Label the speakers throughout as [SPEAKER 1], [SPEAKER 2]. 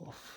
[SPEAKER 1] of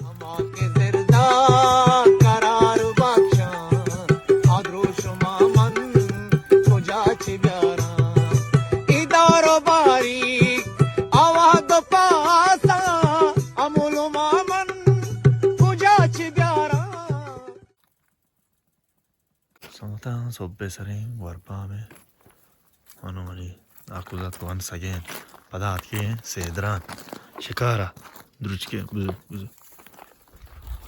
[SPEAKER 2] আমাকে জেরদা কারার বাদশা আদ্রোশ মামন সোজাছে ব্যারা ইদার বারিক আওয়াদ পাসা আমুল মামন সোজাছে ব্যারা
[SPEAKER 1] Sanotaan sobbesariin warbaame anumani akuzat once again padaat ke seedran shikara druchke buzu buzu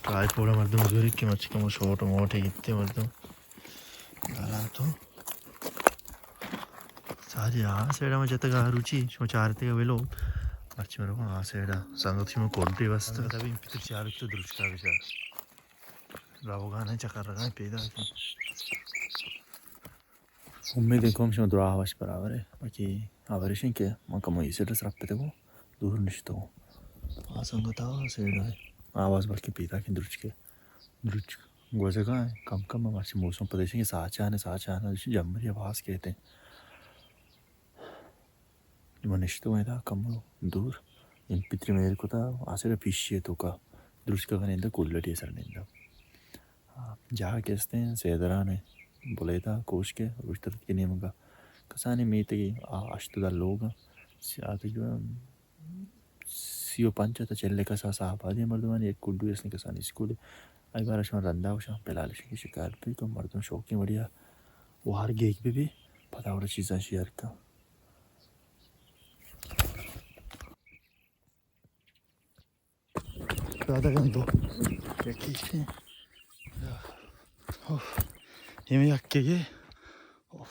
[SPEAKER 1] try poda mardum zurikki machkamo short mote gitte mardum galato sari aaseda ma jataga ruchi shmo chartega velo machmero aaseda sangathima koddi wasta tabin pitu charikto druchka vishar ravogana chakarraga peda उम्मीद है कम दुरा आवाज बराबर है बाकी आवाज के माँ कम इसे ड्रेस रखते थे वो दूर निश्चित हो आसंगता सेड है आवाज बल्कि पीता कि द्रुच गोजे का है कम कम माची मौसम प्रदेश के साचान जिसे जम्मरी आवाज कहते हैं जो निश्चित हुआ था कम दूर इन पितृ मेरे को था आसे फिशिये तो का द्रुच का करेंगे कुल्लटी सर निंदा जहाँ कहते हैं सेदरा ने बोले था कोश के रुश्तर के नियम का कसाने में ते अष्टदा लोग आते जो सियो पंचा तो चलने का साहबादी मर्दवान एक कुल्लू इसने कसाने स्कूल आई बार शमा रंदा उशा पलालिश की शिकार पे तो मर्दों शौकी बढ़िया वो हर गेक पे भी पता और चीज़ें शेयर का ज़्यादा कम दो देखिए yemek yakkeге of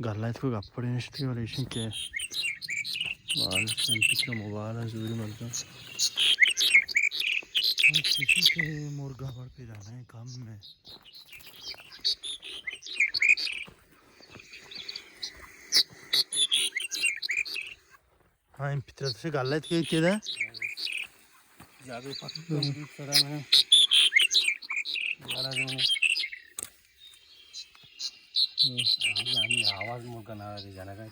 [SPEAKER 1] गल्लायत को गप्पड़े नष्टी वाले इशन के बाल सेंटी के मोबाइल जरूरी मर्दम किसी के मुर्गा पर पैदा नहीं काम में हाँ इन पितरों से गल्लायत के किधर
[SPEAKER 3] जाबे पक्का बीच करा मैं वाला जो आनी आवाज मुर्गा ना आ रही जाना का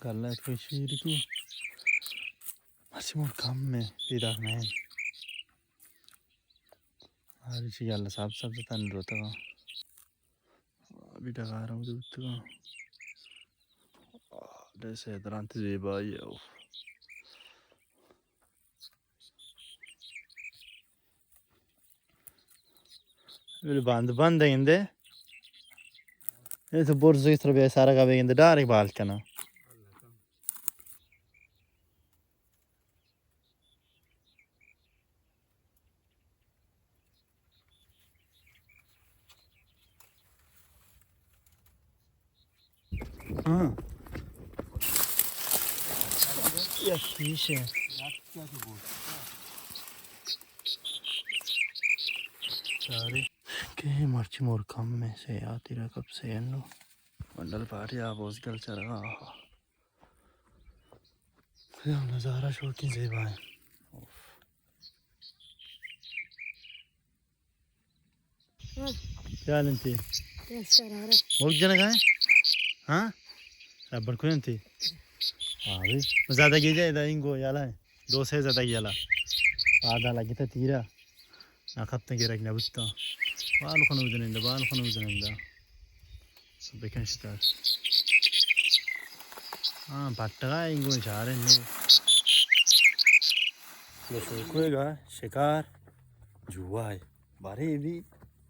[SPEAKER 1] गल्लायत के शीर को मसीमोर काम में पैदा नहीं हर चीज़ गल्ला सब सब से तन रोता है अभी डगा रहा हूँ तो जैसे दरांत ज़ेबाई है ये बंद है इंदे ये तो बोर्ड से इस तरह भी सारा का भी इंदे डायरेक्ट बाल करना हाँ ये ठीक है सारे के मर्ची मोर कम में से आती रहा कब से अन्नू मंडल पार्टी आप उस गल चला ये नज़ारा शौकी ज़ेबा है क्या लेंती मुर्ग जने का है हाँ रबर को लेंती हाँ भी ज़्यादा की जाए इधर इनको याला है दो से ज़्यादा याला आधा लगी था तीरा ना खत्म के रखना बुझता बाल खन उजनेंदा बेकन स्टार हाँ पट्टा इंगो चारे ने कोएगा शिकार जुआई बारे भी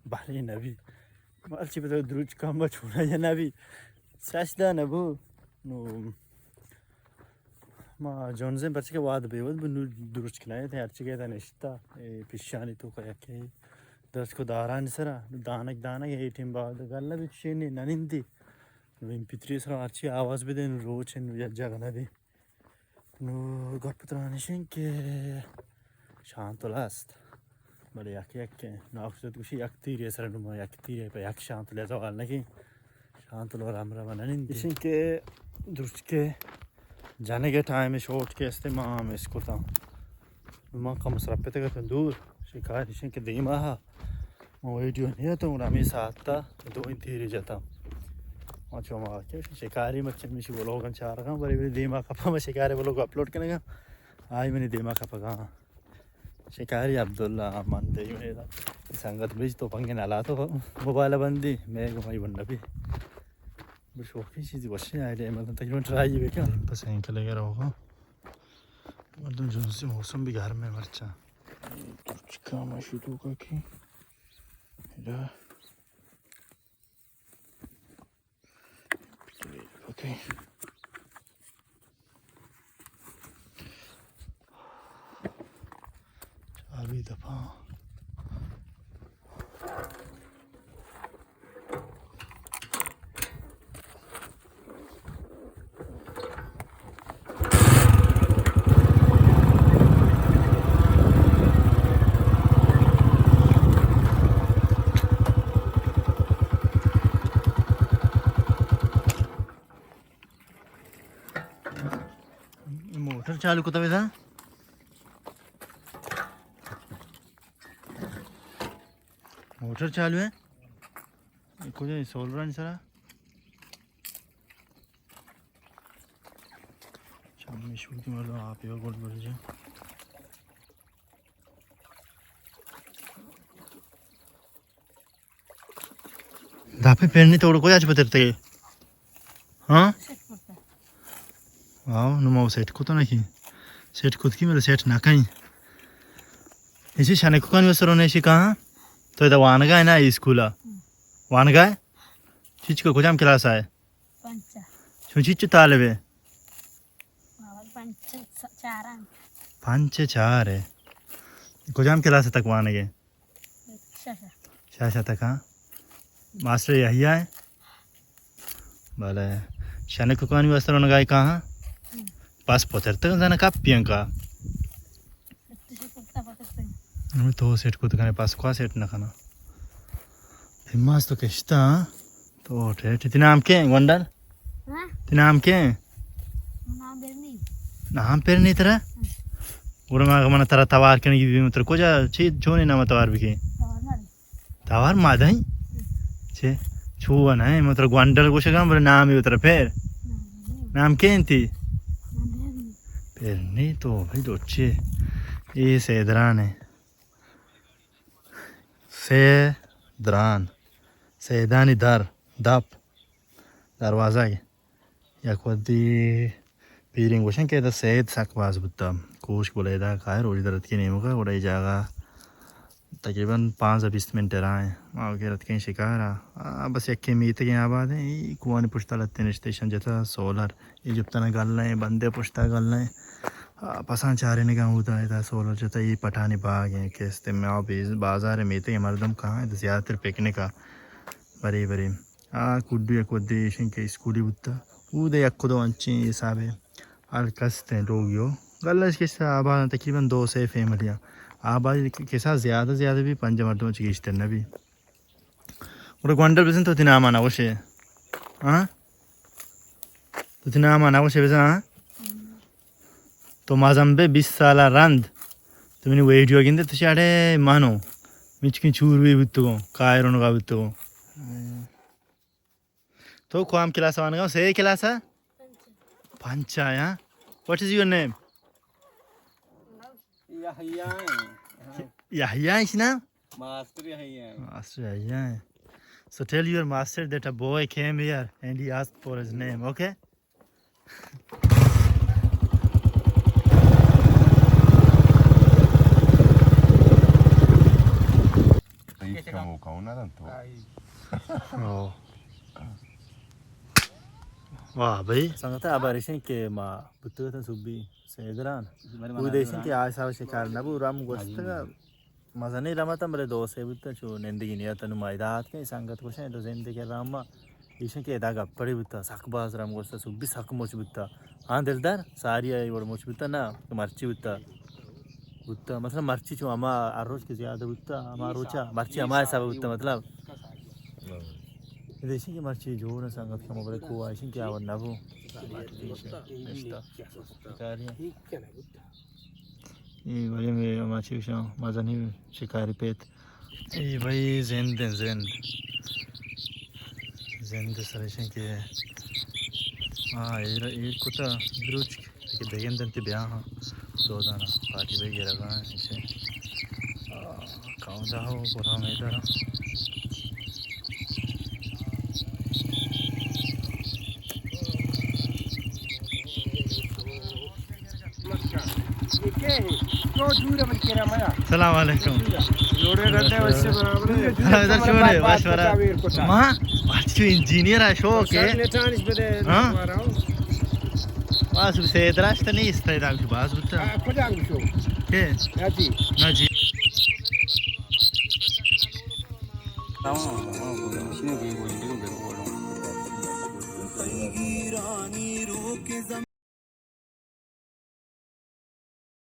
[SPEAKER 1] बारे नबी मालची पता द्रुच काम बचुना या नबी साचदा नबू नो मा जोनज़े बच्चे के बाद बेवद बनु द्रुच खिलाए थे अच्छे के था निश्ता पिशानी तो क्या के दर्श को दारान सरा दानक ये टीम बाद गल्ला भी शेनी ननिंदी MP3 sara archi आवाज भी देन रोच इन जगह ना भी नो गप्पत्राने शिंके शांत लास्ट बड़े याके नाक्स तो कुछ याक्तीरे सर नुमा याक्तीरे पे याक शांत ले जाओ अलग ही शांत लो रामरा बनने शिंके दुर्चके जाने के टाइम में शॉट के इस्तेमाल में इसको था नुमा कम सरापे तक दूर शिकार शिंके दीमा हा वीडियो नहीं तो रामी साथ था दो इन तीर जाता अच्छा माँ क्या शिकारी मच्छर में शिव लोग चार का बड़ी बड़ी दिमाग का मैं शिकारी वो लोग अपलोड करने का आई मैंने दिमाग का पका शिकारी अब्दुल्ला मानते ही मेरा संगत बीच तो पंगे नाला तो मोबाइल बंदी मैं घुमाई बनना भी बस ओके चीज़ वैसे आइडिया मतलब तकरीबन ट्राई भी क्या बस यहीं के लगे रहोगा मतलब जो से मौसम भी घर में मरचा चिका मशूदों का की इधर Okay. चाबी दफा मोटर चालू करता बेटा मोटर चालू है कुछ सोलर है सर शाम शूट की मतलब आप ही गोल बोल रहे दापे पेड़ नहीं तोड़ कोई आज बतरते हाँ वाह नुमा सेट को तो नहीं सेट खुद की मेरे सेट ना कहीं इसी शाने को कौन वसरों ने इसी कहाँ तो इधर वानगा है ना स्कूला वानगा है चीज को कुछ हम क्लास आए
[SPEAKER 4] पंचा
[SPEAKER 1] क्यों चीज ताले बे पंच चार है कुछ हम क्लास तक वानगे शायद तक हाँ मास्टर यही है भले शाने को कौन वसरों ने गाय कहाँ पास पोतरते जाना का पियंका तो सेट को तो खाने पास क्या सेट ना खाना फेमस तो किस्ता तो ठेठ इतना नाम क्या वंडर इतना नाम क्या नाम पेर नहीं तेरा उड़ मार मना तेरा तवार करने की मतलब कुछ चीज जो नहीं नाम तवार भी के तवार मादाई चे छुआ ना है मतलब वंडर कुछ काम पर नाम ही उतर फिर नाम क्या थी फिर नहीं तो भाई दोचे ये सेदरान है सेदरान सेदानी दर दप दरवाज़ा है या कोई पीरिंग वोशन के तो सेद सकवाज बुत्ता कोश बोले इधर काहे रोज दर्द की नहीं होगा उड़ाई जागा तकरीबन 5-20 मिनट रहा है वहाँ के रत कहीं शिकार बस एक के मीत के आबाद है ये कुआं ने पुछता लगते स्टेशन जैसा सोलर ये जब तना गल रहे बंदे पुछता गल रहे पसंद चारे ने कहा होता है सोलर जैसा ये पठानी बाग है कैसे में आओ बाजार है मीते के मर्दम कहाँ है तो ज़्यादातर पिकने का बरी बरी कुड्डू या कुद्दी के स्कूली बुत्ता ऊदे यक्को दो अंची हिसाब है और कसते लोग गल के आबाद तकरीबन 2 से फैमिलियाँ आबादी के साथ ज़्यादा भी पंज मर्दों चिकित्सा न भी और 100% तो तीन आमाना वो शे हाँ तो तीन आमाना वो शे वैसा हाँ तो माज़म्बे 20 साल रंद तो मैंने वेट हुआ किंतु तो शायद मानो मिचकी चूर भी बुत्तो कायरों का बुत्तो तो काम क्लास वाला का से क्लास है पंचा यार What is your name? Yahya is now?
[SPEAKER 3] Master Yahya.
[SPEAKER 1] Master Yahya. So tell your master that a boy came here and he asked for his name, okay? Oh. Wah, baik. Sangatnya abarisnya ke ma betul kan subi sederan. Udesin ke asal sekar nabu ram gosta mazane rama tam bere 2 से betul cuma nendi gini ya tanu maidat ke sangat kushnya itu zende ke rama इशे के दाग पड़े बिता साक बाज राम गोस्ता सुब्बी साक मोच बिता हाँ दिलदार सारी आई बड़ मोच बिता ना मर्ची बिता बिता मतलब मर्ची चो अमा आरोज के ज्यादा बिता अमा रोचा मर्ची अमा ऐसा बिता मतलब इधर की मर्ची जो ना संगत का मोबाइल को आइशन के आवर नबो ये भाई मैं मर्ची विषय मजा नहीं शिकारी पेट ये भाई ज़िंद सरेशन के हाँ ये कुत्ता ब्रूच के दयन दंते ब्याह हाँ दो दाना पार्टी भाई गिरा गया इसे काउ जाओ बुरा में इधर सलाम वालेकुम इधर छोड़े बस वरा माँ बच्चू इंजीनियर है शो के हाँ बस से इधराश तो नहीं इस तरह की बात बता के ना जी
[SPEAKER 3] हाँ